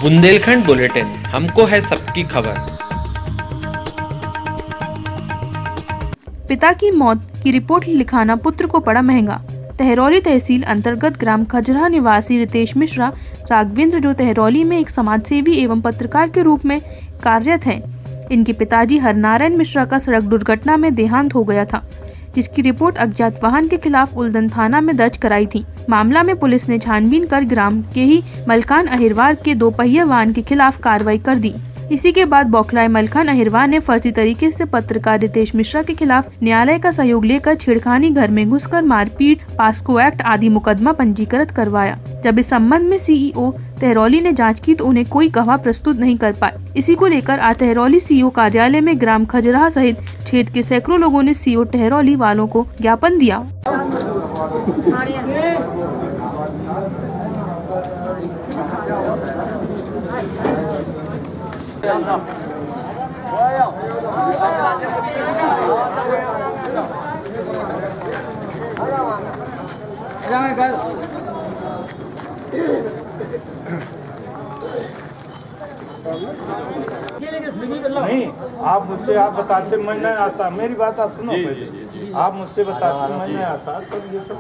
Bundelkhand bulletin, हमको है सबकी खबर। पिता की मौत की रिपोर्ट लिखाना पुत्र को पड़ा महंगा। तहरौली तहसील अंतर्गत ग्राम खजरा निवासी रितेश मिश्रा राघवेंद्र, जो तहरौली में एक समाजसेवी एवं पत्रकार के रूप में कार्यरत हैं, इनके पिताजी हरनारायण मिश्रा का सड़क दुर्घटना में देहांत हो गया था, जिसकी रिपोर्ट अज्ञात वाहन के खिलाफ उल्दन थाना में दर्ज कराई थी। मामला में पुलिस ने छानबीन कर ग्राम के ही मलखान अहिरवार के 2 पहिया वाहन के खिलाफ कार्रवाई कर दी। इसी के बाद बौखलाए मलखान अहिरवार ने फर्जी तरीके से पत्रकार रितेश मिश्रा के खिलाफ न्यायालय का सहयोग लेकर छेड़खानी, घर में घुसकर मारपीट, पास्को एक्ट आदि मुकदमा पंजीकृत करवाया। जब इस संबंध में सीईओ तहरौली ने जांच की तो उन्हें कोई गवाह प्रस्तुत नहीं कर पाए। इसी को लेकर आज तहरौली सीईओ कार्यालय में ग्राम खजरा सहित क्षेत्र के सैकड़ों लोगों ने सीईओ तहरौली वालों को ज्ञापन दिया। नहीं, आप मुझसे आप बताते मैं नहीं आता, मेरी बात आप सुनो पहले। आप मुझसे बताते मैं नहीं आता, तब ये सब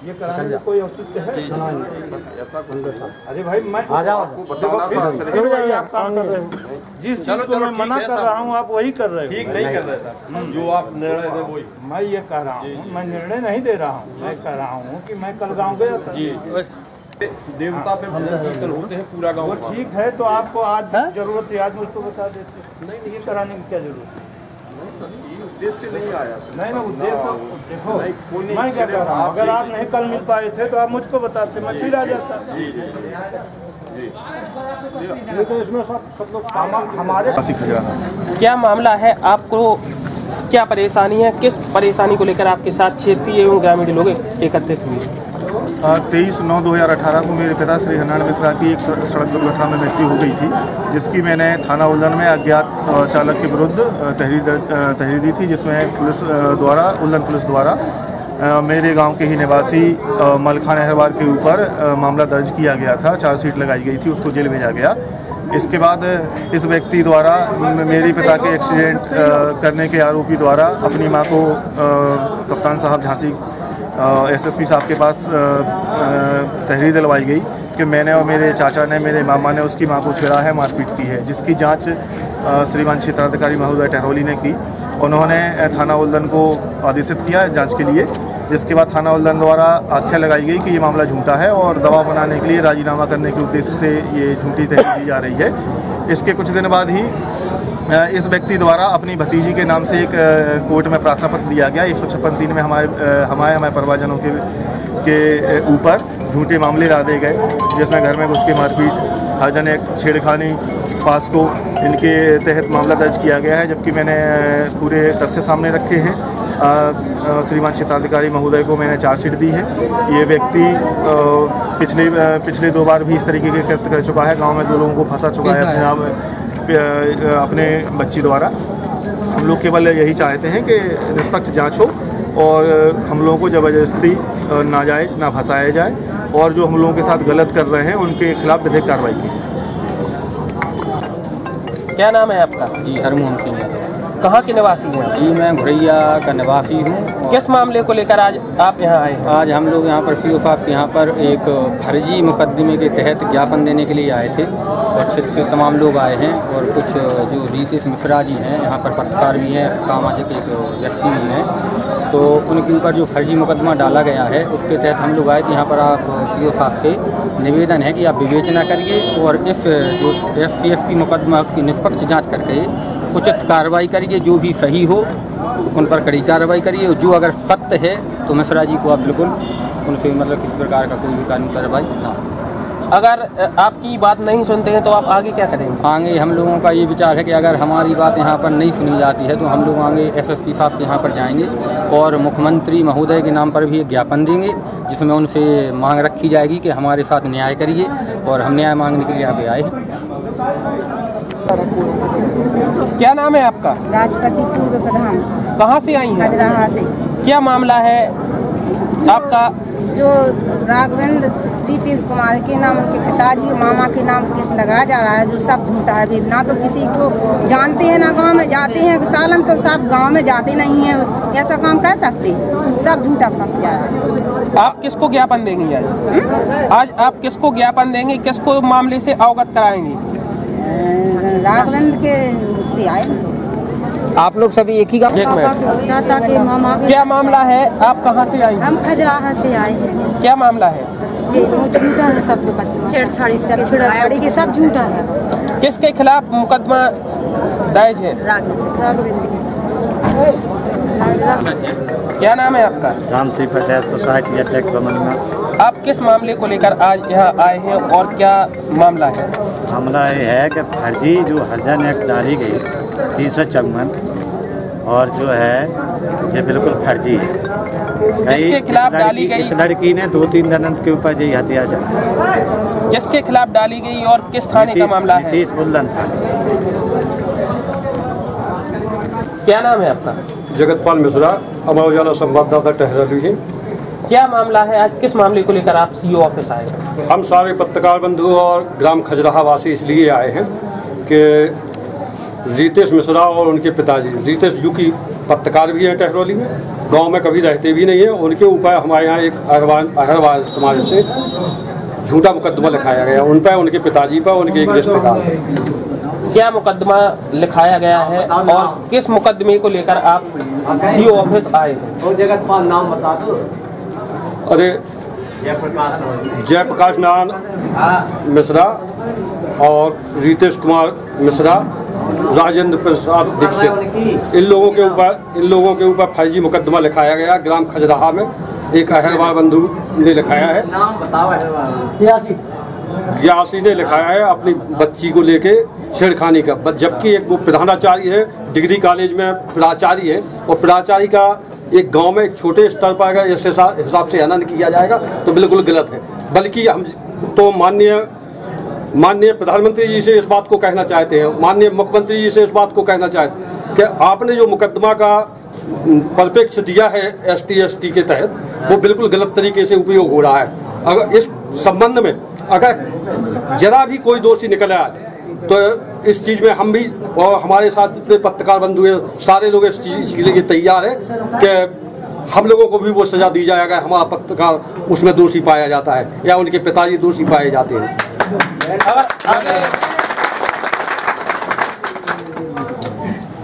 ये कराने में कोई औचित्य है? अरे भाई मैं आपको बताना आप काम कर रहे हो, जिस चीज को मैं मना कर रहा हूँ आप वही कर रहे हो। ठीक नहीं कर रहे था, जो आप निर्णय दे वही। मैं ये कह रहा हूँ, मैं निर्णय नहीं दे रहा हूँ, मैं कह रहा हूँ कि मैं कल गाँव गया था। देवता पे कीर्तन होते हैं पूरा गाँव। ठीक है, तो आपको आज जरूरत है, आज मुझको बता देते। नहीं, ये कराने की क्या जरूरत है? उद्देश्य नहीं आया। नहीं ना, उद्देश्य देखो, मैं क्या कह रहा हूँ, अगर आप नहीं कल मिल पाए थे तो आप मुझको बताते, मैं फिर आ जाता। हमारे क्या मामला है, आपको क्या परेशानी है, किस परेशानी को लेकर आपके साथ क्षेत्रीय एवं ग्रामीण लोग एकत्रित हुए? 23/9/2018 को मेरे पिता श्री हरनारायण मिश्रा की एक सड़क दुर्घटना में मृत्यु हो गई थी, जिसकी मैंने थाना उल्दन में अज्ञात चालक के विरुद्ध तहरीर दी थी, जिसमें पुलिस द्वारा मेरे गांव के ही निवासी मलखान अहिरवार के ऊपर मामला दर्ज किया गया था। चार्जशीट लगाई गई थी, उसको जेल भेजा गया। इसके बाद इस व्यक्ति द्वारा मेरे पिता के एक्सीडेंट करने के आरोपी द्वारा अपनी मां को कप्तान साहब झांसी एसएसपी साहब के पास तहरीर दिलवाई गई कि मैंने और मेरे चाचा ने, मेरे मामा ने उसकी मां को छेड़ा है, मारपीट की है, जिसकी जांच श्रीमान क्षेत्राधिकारी महोदय टहरौली ने की। उन्होंने थाना उल्दन को आदेशित किया जांच के लिए, जिसके बाद थाना उल्दन द्वारा आख्या लगाई गई कि ये मामला झूठा है और दबाव बनाने के लिए राजीनामा करने के उद्देश्य से ये झूठी तहरीर दी जा रही है। इसके कुछ दिन बाद ही इस व्यक्ति द्वारा अपनी भतीजी के नाम से एक कोर्ट में प्रार्थना पत्र दिया गया। 156(3) में हमारे परिवारजनों के ऊपर झूठे मामले लादे गए, जिसमें घर में घुस के मारपीट, हर्जन एक्ट, छेड़खानी, पास्को, इनके तहत मामला दर्ज किया गया है। जबकि मैंने पूरे तथ्य सामने रखे हैं। श्रीमान क्षेत्राधिकारी महोदय को मैंने चार्जशीट दी है। ये व्यक्ति पिछले 2 बार भी इस तरीके के कृत्य कर चुका है, गाँव में 2 लोगों को फंसा चुका है अपने बच्ची द्वारा। हम लोग केवल यही चाहते हैं कि निष्पक्ष जांच हो और हम लोगों को ज़बरदस्ती नाजायज़ ना फंसाया जाए, और जो हम लोगों के साथ गलत कर रहे हैं उनके खिलाफ विधिक कार्रवाई की। क्या नाम है आपका? जी, हरमोहन सिंह यादव। कहाँ के निवासी हैं? जी, मैं घुरैया का निवासी हूँ। किस मामले को लेकर आज आप यहाँ आए? आज हम लोग यहाँ पर सीओ साहब के यहाँ पर एक फर्जी मुकदमे के तहत ज्ञापन देने के लिए आए थे, और क्षेत्र से तमाम लोग आए हैं, और कुछ जो रितेश मिश्रा जी हैं, यहाँ पर पत्रकार भी हैं, सामाजिक एक व्यक्ति भी हैं, तो उनके ऊपर जो फर्जी मुकदमा डाला गया है उसके तहत हम लोग आए थे। यहाँ पर आप सीओ साहब से निवेदन है कि आप विवेचना करिए और इस जो SCF की मुकदमा उसकी निष्पक्ष जाँच करके उचित कार्रवाई करिए, जो भी सही हो उन पर कड़ी कार्रवाई करिए, और जो अगर सत्य है तो मिश्रा जी को आप बिल्कुल उनसे किसी प्रकार का कोई भी कानूनी कार्रवाई ना। अगर आपकी बात नहीं सुनते हैं तो आप आगे क्या करेंगे? आगे हम लोगों का ये विचार है कि अगर हमारी बात यहाँ पर नहीं सुनी जाती है तो हम लोग आगे SSP साहब के यहाँ पर जाएंगे और मुख्यमंत्री महोदय के नाम पर भी एक ज्ञापन देंगे, जिसमें उनसे मांग रखी जाएगी कि हमारे साथ न्याय करिए, और हम न्याय मांगने के लिए आगे आए हैं। क्या नाम है आपका? राजपति पूर्व प्रधान। कहाँ से आई हैं? खजराहा से। क्या मामला है आपका? जो राघवेंद्र नीतीश कुमार के नाम, उनके पिताजी और मामा के नाम केस लगाया जा रहा है, जो सब झूठा है। फिर ना तो किसी को जानते हैं, ना गांव में जाते हैं। सालन तो सब गांव में जाते नहीं हैं, ऐसा काम कर सकते, सब झूठा फंस जा रहा है। आप किसको ज्ञापन देंगी आज आप किसको ज्ञापन देंगे, किसको मामले से अवगत कराएंगे? राघवेंद्र के उससे आए। आप लोग सभी एक ही गाँव? चाचा के मामा के। क्या मामला है, आप कहाँ से आई? हम खजराहा से आए हैं। क्या मामला है? ये झूठा है, सब छेड़छाड़ी सब छेड़छाड़ी के सब झूठा है। किसके खिलाफ मुकदमा दर्ज है? राघवेंद्र क्या नाम है आपका? Ram Singh Patel, society attack Boman. आप किस मामले को लेकर आज यहाँ आए हैं और क्या मामला है? मामला ये है कि फर्जी जो हरजन एक्ट जारी गई 354 और जो है ये बिल्कुल फर्जी है। किसके खिलाफ डाली गई? इस लड़की ने 2-3 जनों के ऊपर यही हथियार चलाया। किसके खिलाफ डाली गई और किस थाने का मामला है? नीतीश उल्लन थाने। क्या नाम है आपका? जगतपाल मिश्रा, अमर उजाला संवाददाता टहरौली है। क्या मामला है, आज किस मामले को लेकर आप सीओ ऑफिस आए? हम सारे पत्रकार बंधु और ग्राम खजराहा वासी इसलिए आए हैं कि रितेश मिश्रा और उनके पिताजी, रितेश जू की पत्रकार भी हैं टहरौली में, गांव में कभी रहते भी नहीं है। उनके ऊपर हमारे यहाँ एक अहरवाल समाज से झूठा मुकदमा लिखाया गया, उन पर, उनके पिताजी पर, उनके एक रिश्तेदार। क्या मुकदमा लिखाया गया है और किस मुकदमे को लेकर आप सीओ ऑफिस आए हैं? जगतपाल नाम बता दो। अरे जयप्रकाश नारायण मिश्रा और रितेश कुमार मिश्रा, राजेंद्र प्रसाद दीक्षित, इन लोगों के ऊपर फर्जी मुकदमा लिखाया गया ग्राम खजराहा में। एक अहरवाल बंधु ने लिखाया है, नाम बताओ। ग्यासी ने लिखाया है अपनी बच्ची को लेके छेड़खानी का, जबकि एक वो प्रधानाचार्य है, डिग्री कॉलेज में प्राचार्य है, और प्राचार्य का एक गांव में एक छोटे स्तर पर अगर इस हिसाब से हनन किया जाएगा तो बिल्कुल गलत है। बल्कि हम तो माननीय प्रधानमंत्री जी से इस बात को कहना चाहते हैं, माननीय मुख्यमंत्री जी से इस बात को कहना चाहते हैं कि आपने जो मुकदमा का परिप्रेक्ष्य दिया है ST के तहत, वो बिल्कुल गलत तरीके से उपयोग हो रहा है। अगर इस संबंध में अगर जरा भी कोई दोषी निकल आए तो इस चीज़ में हम भी और हमारे साथ जितने पत्रकार बंधु हैं सारे लोग इस चीज़ के लिए तैयार हैं कि हम लोगों को भी वो सज़ा दी जाए अगर हमारा पत्रकार उसमें दोषी पाया जाता है या उनके पिताजी दोषी पाए जाते हैं।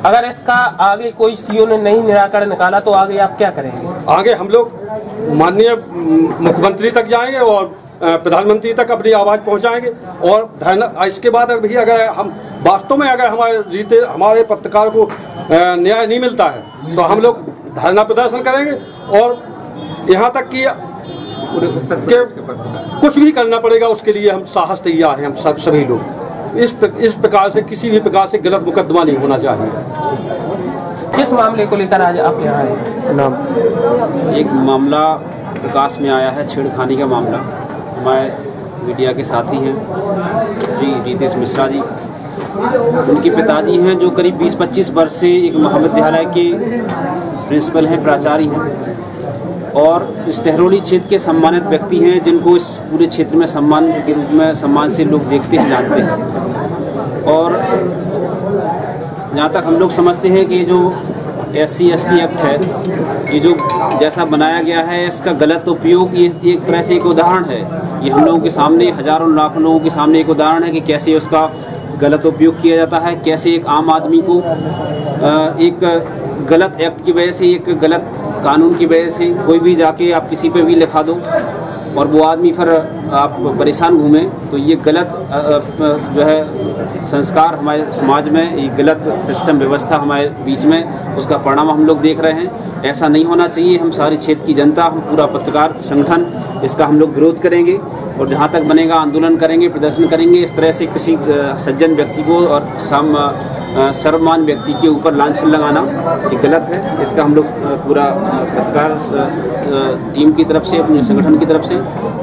अगर इसका आगे कोई सीओ ने नहीं निराकरण निकाला तो आगे आप क्या करेंगे? आगे हम लोग माननीय मुख्यमंत्री तक जाएंगे और प्रधानमंत्री तक अपनी आवाज़ पहुंचाएंगे। और धरना इसके बाद भी अगर हम वास्तव में अगर हमारे पत्रकार को न्याय नहीं मिलता है तो हम लोग धरना प्रदर्शन करेंगे और यहाँ तक कि कुछ भी करना पड़ेगा, उसके लिए हम साहस तैयार हैं। हम सभी लोग इस प्रकार से किसी भी प्रकार से गलत मुकदमा नहीं होना चाहिए। किस मामले को लेकर आज आप यहाँ आए? एक मामला विकास में आया है, छेड़खानी का मामला। हमारे मीडिया के साथी हैं जी रितेश मिश्रा जी, उनके पिताजी हैं जो करीब 20-25 वर्ष से एक महाविद्यालय के प्रिंसिपल हैं, प्राचार्य हैं, और इस टहरौली क्षेत्र के सम्मानित व्यक्ति हैं जिनको इस पूरे क्षेत्र में सम्मान के रूप में सम्मान से लोग देखते हैं, जानते हैं। और जहाँ तक हम लोग समझते हैं कि जो SC/ST एक्ट है, ये जो जैसा बनाया गया है, इसका गलत उपयोग ये एक तरह से एक उदाहरण है। ये हम लोगों के सामने, हजारों लाखों लोगों के सामने एक उदाहरण है कि कैसे उसका गलत उपयोग किया जाता है, कैसे एक आम आदमी को एक गलत एक्ट की वजह से, एक गलत कानून की वजह से कोई भी जाके आप किसी पे भी लिखा दो और वो आदमी फिर आप परेशान घूमें, तो ये गलत जो है संस्कार हमारे समाज में, ये गलत सिस्टम व्यवस्था हमारे बीच में, उसका परिणाम हम लोग देख रहे हैं। ऐसा नहीं होना चाहिए। हम सारी क्षेत्र की जनता, हम पूरा पत्रकार संगठन इसका हम लोग विरोध करेंगे और जहाँ तक बनेगा आंदोलन करेंगे, प्रदर्शन करेंगे। इस तरह से किसी सज्जन व्यक्ति को और सर्वमान व्यक्ति के ऊपर लांछन लगाना ये गलत है। इसका हम लोग पूरा पत्रकार टीम की तरफ से, अपने संगठन की तरफ से,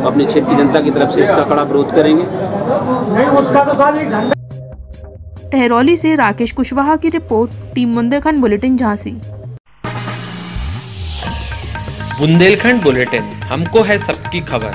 अपने क्षेत्र की जनता की तरफ से इसका कड़ा विरोध करेंगे। टहरौली से राकेश कुशवाहा की report, team Bundelkhand bulletin Jhansi. Bundelkhand bulletin, हमको है सबकी खबर।